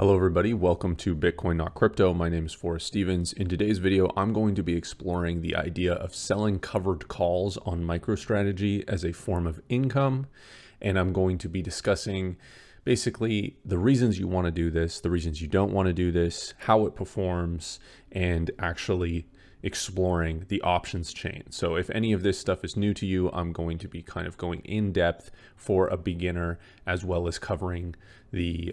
Hello everybody, welcome to Bitcoin Not Crypto. My name is Forrest Stevens. In today's video, I'm going to be exploring the idea of selling covered calls on MicroStrategy as a form of income. And I'm going to be discussing basically the reasons you want to do this, the reasons you don't want to do this, how it performs, and actually exploring the options chain. So if any of this stuff is new to you, I'm going to be kind of going in depth for a beginner, as well as covering the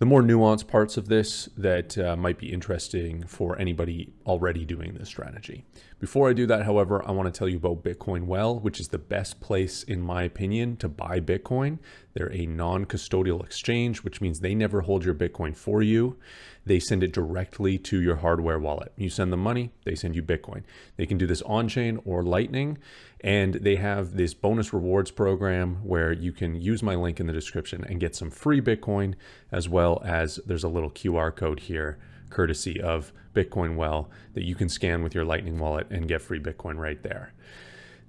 more nuanced parts of this that might be interesting for anybody already doing this strategy. Before I do that, however, I want to tell you about Bitcoin Well, which is the best place, in my opinion, to buy Bitcoin. They're a non-custodial exchange, which means they never hold your Bitcoin for you. They send it directly to your hardware wallet. You send them money, they send you Bitcoin. They can do this on-chain or Lightning, and they have this bonus rewards program where you can use my link in the description and get some free Bitcoin, as well as there's a little QR code here, courtesy of Bitcoin Well, that you can scan with your Lightning wallet and get free Bitcoin right there.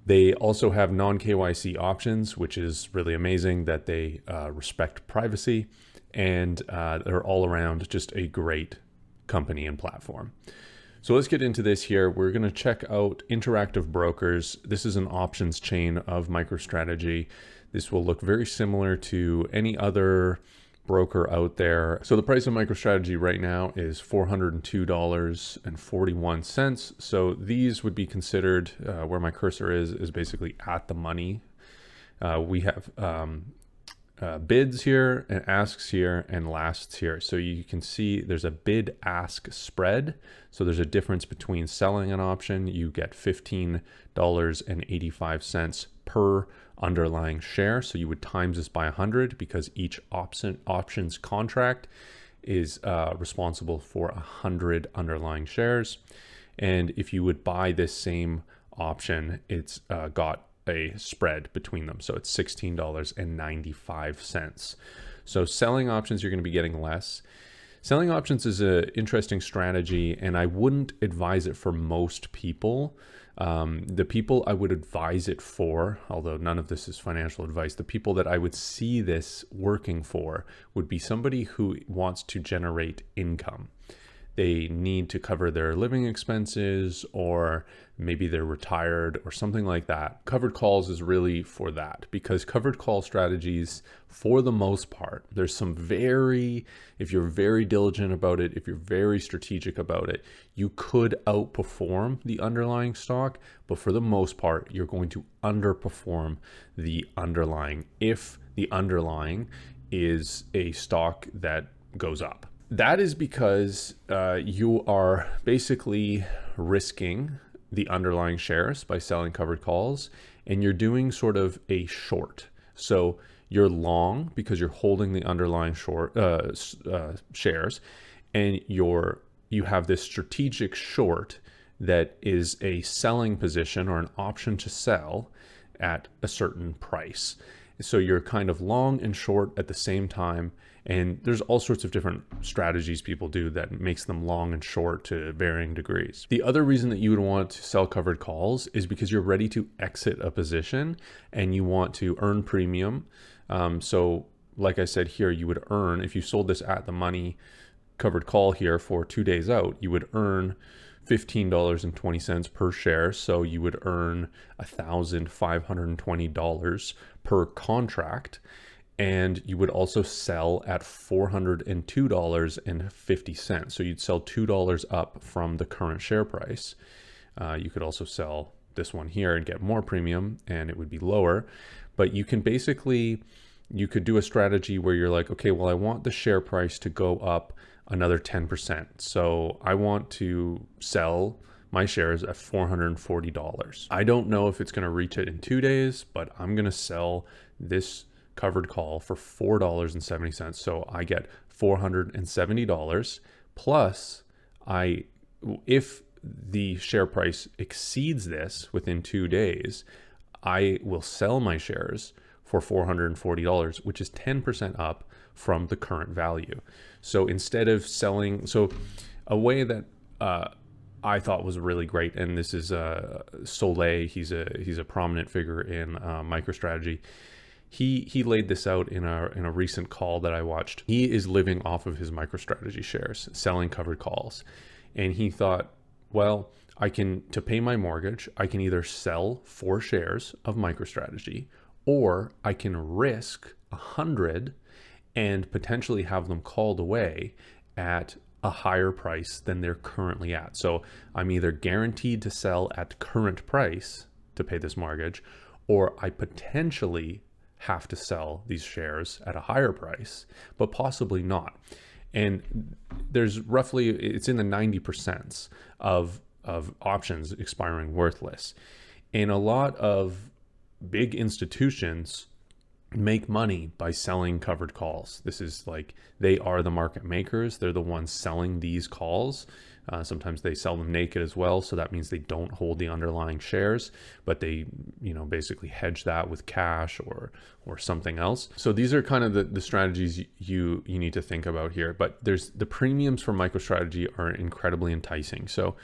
They also have non-KYC options, which is really amazing that they respect privacy, and they're all around just a great company and platform. So let's get into this here. We're going to check out interactive brokers. This is an options chain of MicroStrategy. This will look very similar to any other broker out there. So the price of MicroStrategy right now is $402.41. So these would be considered, where my cursor is basically at the money. We have bids here and asks here and lasts here. So you can see there's a bid ask spread. So there's a difference between selling an option. You get $15.85 per underlying share. So you would times this by 100 because each options contract is responsible for 100 underlying shares. And if you would buy this same option, it's got a spread between them. So it's $16.95. So selling options, you're going to be getting less. Selling options is an interesting strategy, and I wouldn't advise it for most people. The people I would advise it for, although none of this is financial advice, the people that I would see this working for would be somebody who wants to generate income. They need to cover their living expenses, or maybe they're retired or something like that. Covered calls is really for that, because covered call strategies, for the most part, there's some if you're very diligent about it, if you're very strategic about it, you could outperform the underlying stock, but for the most part, you're going to underperform the underlying if the underlying is a stock that goes up. That is because you are basically risking the underlying shares by selling covered calls, and you're doing sort of a short. So you're long because you're holding the underlying shares, and you have this strategic short that is a selling position or an option to sell at a certain price. So you're kind of long and short at the same time. And there's all sorts of different strategies people do that makes them long and short to varying degrees. The other reason that you would want to sell covered calls is because you're ready to exit a position and you want to earn premium. So like I said here, you would earn, if you sold this at the money covered call here for 2 days out, you would earn $15.20 per share. So you would earn $1,520 per contract. And you would also sell at $402.50. So you'd sell $2 up from the current share price. You could also sell this one here and get more premium, and it would be lower. But you can basically, you could do a strategy where you're like, okay, well, I want the share price to go up another 10%. So I want to sell my shares at $440. I don't know if it's going to reach it in 2 days, but I'm going to sell this covered call for $4.70. So I get $470 plus if the share price exceeds this within 2 days, I will sell my shares for $440, which is 10% up from the current value. So instead of selling, so a way that I thought was really great, and this is Soleil, he's a prominent figure in MicroStrategy. he laid this out in a recent call that I watched. He is living off of his MicroStrategy shares, selling covered calls. And he thought, well, to pay my mortgage, I can either sell 4 shares of MicroStrategy, or I can risk 100 and potentially have them called away at a higher price than they're currently at. So I'm either guaranteed to sell at current price to pay this mortgage, or I potentially have to sell these shares at a higher price, but possibly not. And there's roughly, it's in the 90% of options expiring worthless. And a lot of big institutions make money by selling covered calls. This is like, they are the market makers. They're the ones selling these calls. Sometimes they sell them naked as well. So that means they don't hold the underlying shares, but they, basically hedge that with cash or something else. So these are kind of the strategies you need to think about here, but there's the premiums for MicroStrategy are incredibly enticing. So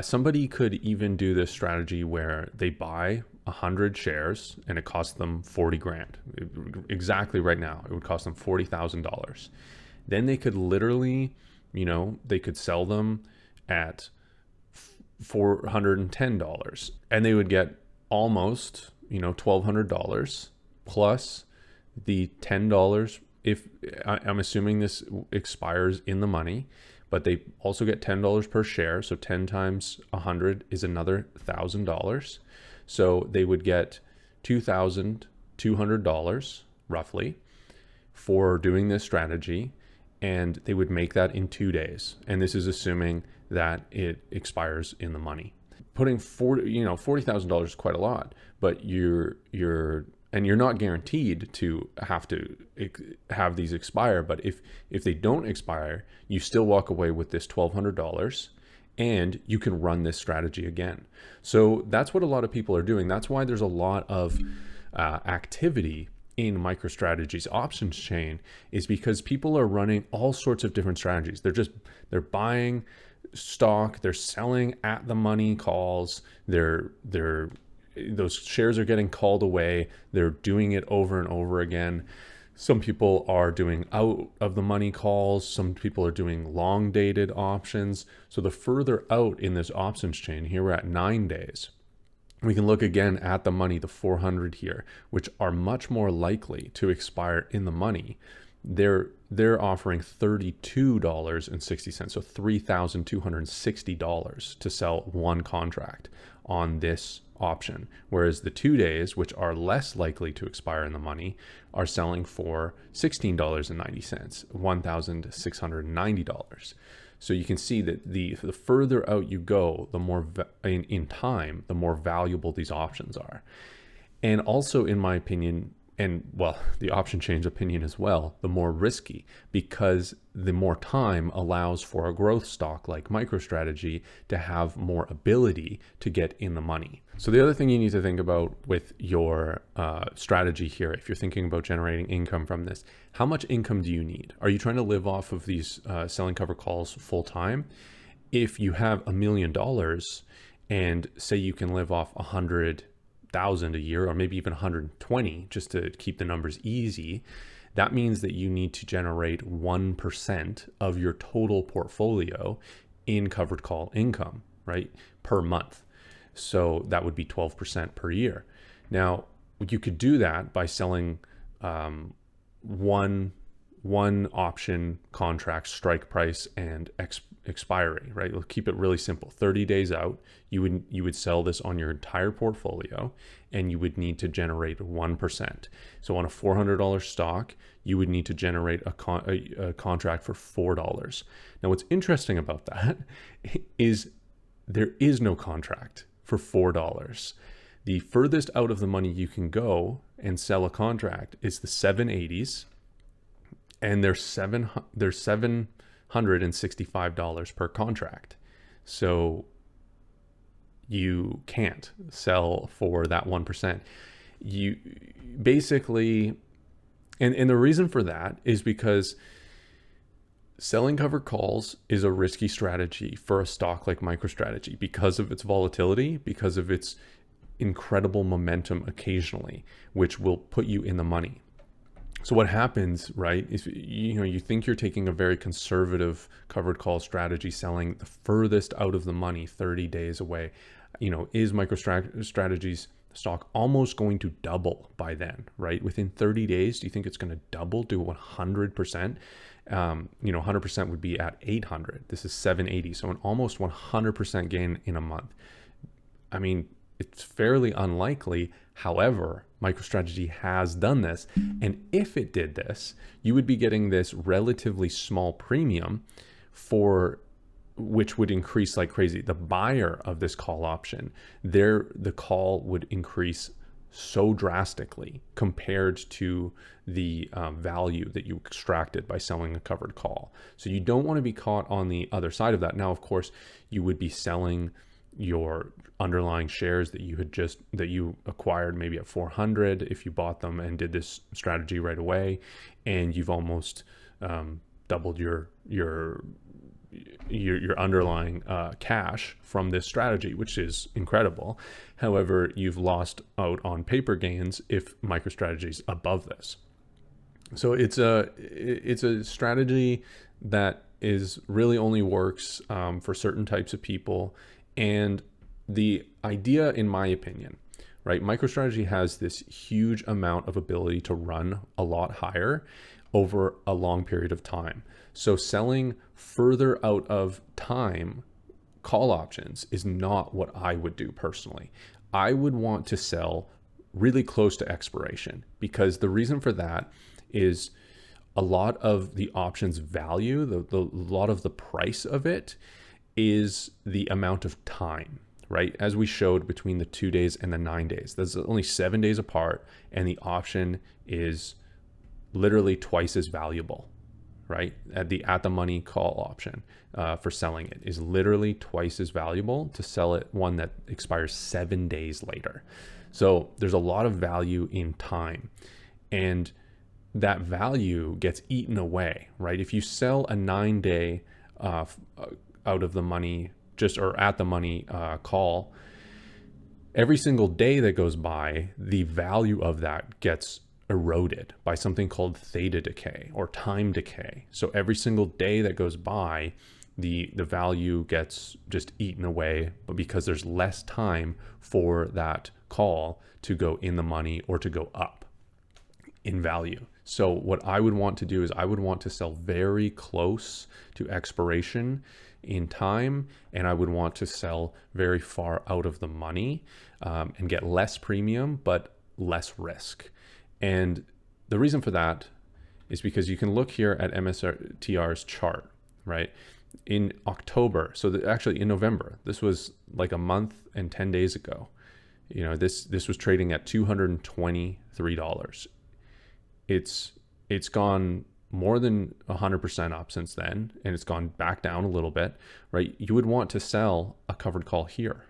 somebody could even do this strategy where they buy 100 shares and it costs them 40 grand. Exactly right now, it would cost them $40,000. Then they could literally, they could sell them at $410 and they would get almost, $1,200 plus the $10. If I'm assuming this expires in the money, but they also get $10 per share. So 10 times 100 is another $1,000. So they would get $2,200 roughly for doing this strategy, and they would make that in 2 days. And this is assuming that it expires in the money. Putting $40,000 is quite a lot, but you're not guaranteed to have these expire. But if they don't expire, you still walk away with this $1,200. And you can run this strategy again. So that's what a lot of people are doing. That's why there's a lot of activity in MicroStrategy's options chain, is because people are running all sorts of different strategies. They're buying stock, they're selling at the money calls, those shares are getting called away, they're doing it over and over again. Some people are doing out of the money calls. Some people are doing long dated options. So the further out in this options chain, here we're at 9 days. We can look again at the money, the 400 here, which are much more likely to expire in the money. They're offering $32.60, so $3,260 to sell one contract on this option, whereas the 2 days, which are less likely to expire in the money, are selling for $16.90, $1,690. So you can see that the further out you go, the more in time, the more valuable these options are. And also, in my opinion, and well, the option chain's opinion as well, the more risky, because the more time allows for a growth stock like MicroStrategy to have more ability to get in the money. So the other thing you need to think about with your strategy here, if you're thinking about generating income from this, how much income do you need? Are you trying to live off of these selling cover calls full time? If you have $1 million and say you can live off 100,000 a year, or maybe even 120, just to keep the numbers easy, that means that you need to generate 1% of your total portfolio in covered call income, right, per month. So that would be 12% per year. Now, you could do that by selling one option contract, strike price, and expiry, right? We'll keep it really simple. 30 days out, you would sell this on your entire portfolio, and you would need to generate 1%. So on a $400 stock, you would need to generate a contract for $4. Now, what's interesting about that is there is no contract for $4. The furthest out of the money you can go and sell a contract is the 780s, and they're $765 per contract. So you can't sell for that 1%. You basically, and the reason for that is because selling covered calls is a risky strategy for a stock like MicroStrategy because of its volatility, because of its incredible momentum occasionally, which will put you in the money. So what happens, right, is you think you're taking a very conservative covered call strategy, selling the furthest out of the money 30 days away. Is MicroStrategy's stock almost going to double by then, right? Within 30 days, do you think it's going to double to 100%? 100% would be at 800. This is 780. So an almost 100% gain in a month. I mean, it's fairly unlikely. However, MicroStrategy has done this. And if it did this, you would be getting this relatively small premium which would increase like crazy. The buyer of this call option, the call would increase so drastically compared to the value that you extracted by selling a covered call. So you don't want to be caught on the other side of that. Now, of course, you would be selling your underlying shares that you acquired maybe at 400 if you bought them and did this strategy right away, and you've almost doubled your underlying cash from this strategy, which is incredible. However, you've lost out on paper gains if MicroStrategy is above this. So it's a strategy that is really only works for certain types of people. And the idea, in my opinion, right, MicroStrategy has this huge amount of ability to run a lot higher over a long period of time. So selling further out of time call options is not what I would do personally. I would want to sell really close to expiration, because the reason for that is a lot of the options value, a lot of the price of it is the amount of time, right? As we showed between the 2 days and the 9 days, that's only 7 days apart, and the option is literally twice as valuable, right? At the money call option for selling it is literally twice as valuable to sell it one that expires 7 days later. So there's a lot of value in time, and that value gets eaten away, right? If you sell a 9-day out of the money or at the money call, every single day that goes by, the value of that gets eroded by something called theta decay or time decay. So every single day that goes by, the value gets just eaten away, but because there's less time for that call to go in the money or to go up in value. So what I would want to do is I would want to sell very close to expiration in time, and I would want to sell very far out of the money and get less premium but less risk. And the reason for that is because you can look here at MSTR's chart, right? In October, actually in November, this was like a month and 10 days ago. This was trading at $223. It's gone more than 100% up since then, and it's gone back down a little bit, right? You would want to sell a covered call here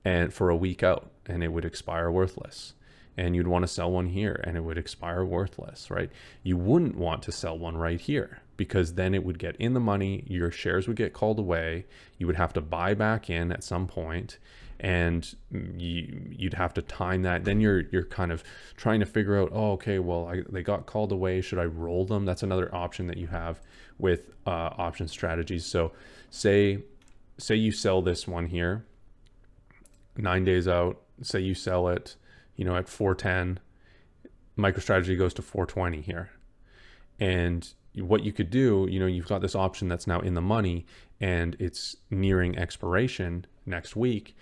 and for a week out, and it would expire worthless. And you'd want to sell one here and it would expire worthless, right? You wouldn't want to sell one right here, because then it would get in the money, your shares would get called away, you would have to buy back in at some point, and you'd have to time that. Then you're kind of trying to figure out, they got called away, should I roll them? That's another option that you have with option strategies. So say you sell this one here 9 days out, say you sell it at 410, MicroStrategy goes to 420 here. And what you could do, you've got this option that's now in the money and it's nearing expiration next week,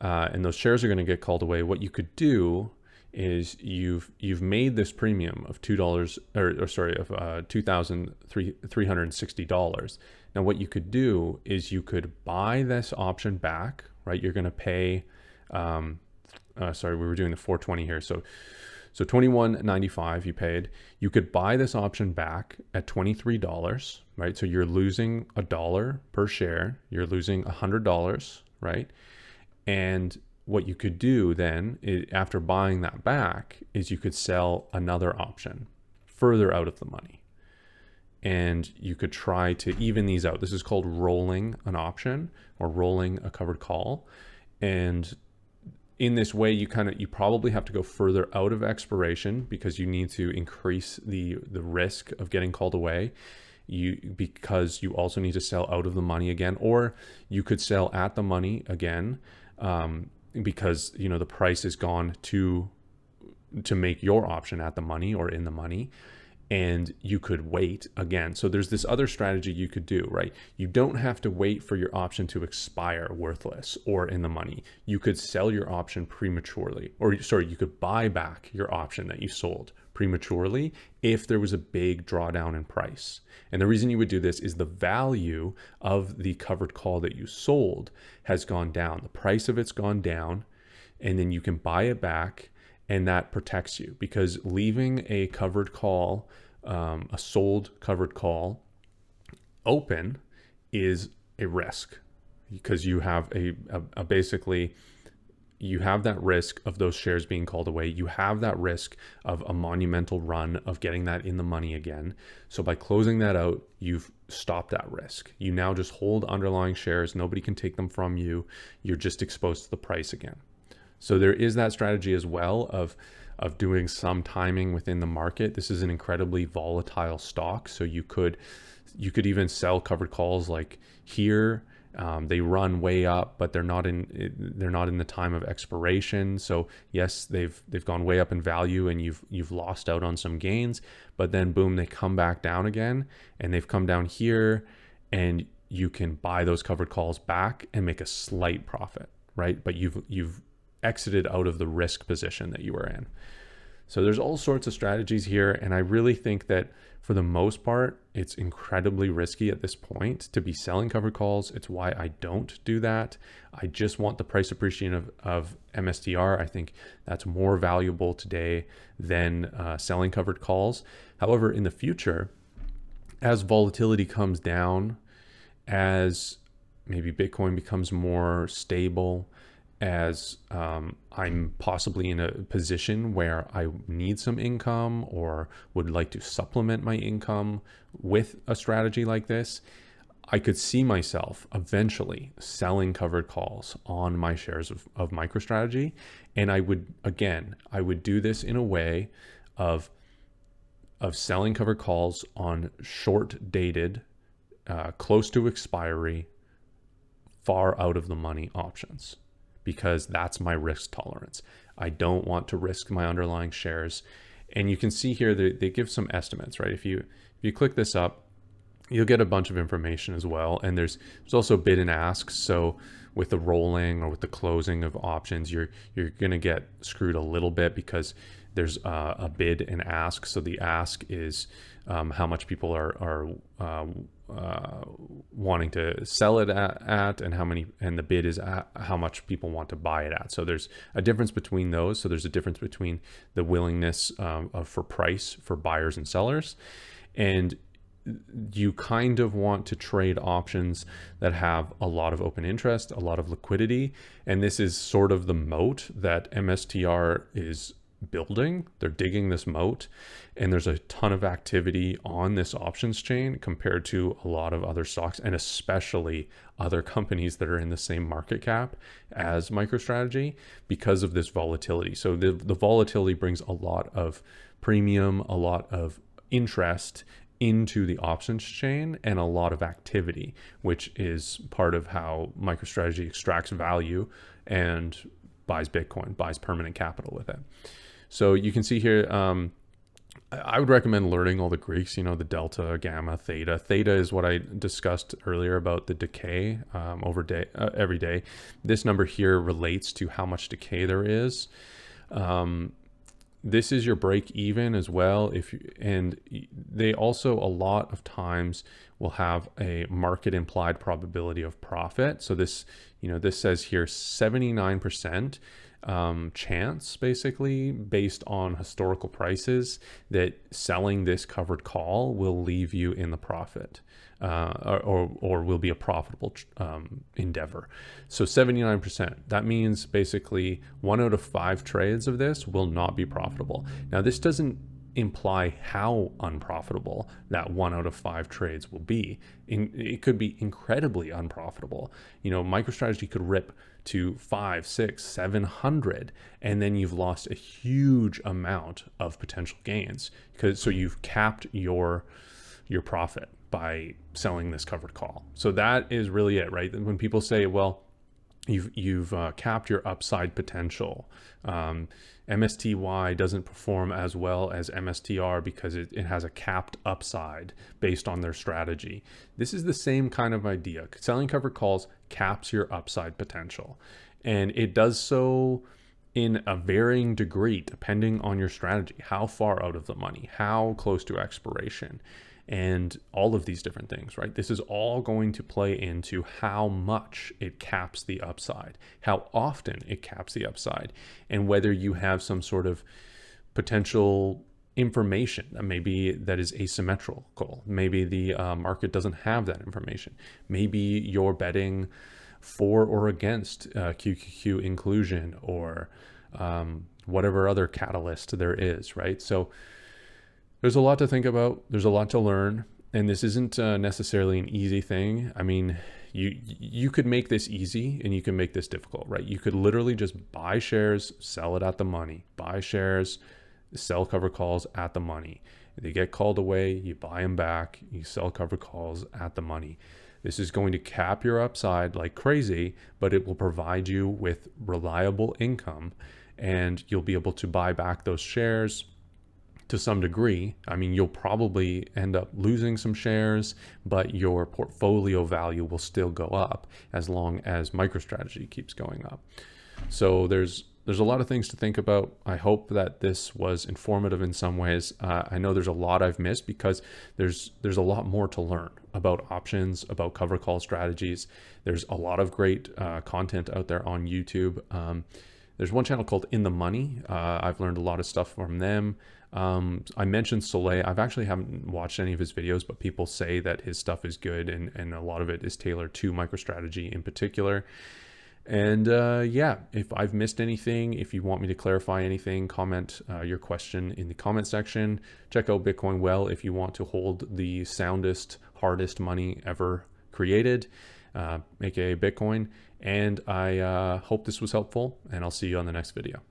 and those shares are going to get called away. What you could do is you've made this premium of $2,360. Now what you could do is you could buy this option back, right? You're going to pay we were doing the 420 here. So $21.95 you paid. You could buy this option back at $23, right? So you're losing $1 per share. You're losing $100, right? And what you could do then is, after buying that back, is you could sell another option further out of the money. And you could try to even these out. This is called rolling an option or rolling a covered call. And in this way, you probably have to go further out of expiration because you need to increase the risk of getting called away. Because you also need to sell out of the money again, or you could sell at the money again, because the price is gone to make your option at the money or in the money, and you could wait again. So there's this other strategy you could do, right? You don't have to wait for your option to expire worthless or in the money. You could sell your option prematurely, or sorry, you could buy back your option that you sold prematurely if there was a big drawdown in price. And the reason you would do this is the value of the covered call that you sold has gone down. The price of it's gone down, and then you can buy it back, and that protects you, because leaving a covered call, a sold covered call open is a risk, because you have basically you have that risk of those shares being called away. You have that risk of a monumental run of getting that in the money again. So by closing that out, you've stopped that risk. You now just hold underlying shares. Nobody can take them from you. You're just exposed to the price again. So there is that strategy as well of doing some timing within the market. This is an incredibly volatile stock. So you could even sell covered calls like here. They run way up, but they're not in the time of expiration. So yes, they've gone way up in value, and you've lost out on some gains, but then boom, they come back down again, and they've come down here, and you can buy those covered calls back and make a slight profit, right? But you've exited out of the risk position that you were in. So there's all sorts of strategies here, and I really think that for the most part, it's incredibly risky at this point to be selling covered calls. It's why I don't do that. I just want the price appreciation of MSTR. I think that's more valuable today than selling covered calls. However, in the future, as volatility comes down, as maybe Bitcoin becomes more stable, as I'm possibly in a position where I need some income or would like to supplement my income with a strategy like this, I could see myself eventually selling covered calls on my shares of MicroStrategy. And I would do this in a way of selling covered calls on short dated, close to expiry, far out of the money options, because that's my risk tolerance. I don't want to risk my underlying shares. And you can see here that they give some estimates, right? If you click this up, you'll get a bunch of information as well. And there's also bid and ask. So with the rolling or with the closing of options, you're gonna get screwed a little bit, because there's a bid and ask. So the ask is how much people are wanting to sell it at, and the bid is at how much people want to buy it at. So there's a difference between those. So there's a difference between the willingness for price for buyers and sellers, and you kind of want to trade options that have a lot of open interest, a lot of liquidity, and this is sort of the moat that MSTR is building. They're digging this moat, and there's a ton of activity on this options chain compared to a lot of other stocks, and especially other companies that are in the same market cap as MicroStrategy, because of this volatility. So the volatility brings a lot of premium, a lot of interest into the options chain, and a lot of activity, which is part of how MicroStrategy extracts value and buys Bitcoin, buys permanent capital with it. So you can see here, I would recommend learning all the Greeks, the delta, gamma, theta. Theta is what I discussed earlier about the decay every day. This number here relates to how much decay there is. This is your break even as well. And they also a lot of times will have a market implied probability of profit. So this says here 79% chance, basically based on historical prices, that selling this covered call will leave you in the profit, or will be a profitable endeavor. So 79%, that means basically 1 out of 5 trades of this will not be profitable. Now this doesn't imply how unprofitable that 1 out of 5 trades will be. It could be incredibly unprofitable. You know, MicroStrategy could rip to 5, 6, 700, and then you've lost a huge amount of potential gains so you've capped your profit by selling this covered call. So that is really it, right? When people say, well, you've capped your upside potential. MSTY doesn't perform as well as MSTR because it has a capped upside based on their strategy. This is the same kind of idea. Selling covered calls caps your upside potential, and it does so in a varying degree depending on your strategy, how far out of the money, how close to expiration, and all of these different things, right? This is all going to play into how much it caps the upside, how often it caps the upside, and whether you have some sort of potential information that is asymmetrical. Maybe the market doesn't have that information. Maybe you're betting for or against QQQ inclusion or whatever other catalyst there is, right? So there's a lot to think about. There's a lot to learn, and this isn't necessarily an easy thing. I mean, you could make this easy and you can make this difficult, right? You could literally just buy shares, sell it at the money, buy shares, sell cover calls at the money. If they get called away, you buy them back, you sell cover calls at the money. This is going to cap your upside like crazy, but it will provide you with reliable income, and you'll be able to buy back those shares to some degree. I mean, you'll probably end up losing some shares, but your portfolio value will still go up as long as MicroStrategy keeps going up. So there's a lot of things to think about. I hope that this was informative in some ways. I know there's a lot I've missed because there's a lot more to learn about options, about cover call strategies. There's a lot of great content out there on YouTube. There's one channel called In the Money. I've learned a lot of stuff from them. I mentioned Soleil. I've actually haven't watched any of his videos, but people say that his stuff is good, and a lot of it is tailored to MicroStrategy in particular. And yeah, if I've missed anything, if you want me to clarify anything, comment your question in the comment section. Check out Bitcoin Well if you want to hold the soundest, hardest money ever created, aka Bitcoin. And I hope this was helpful, and I'll see you on the next video.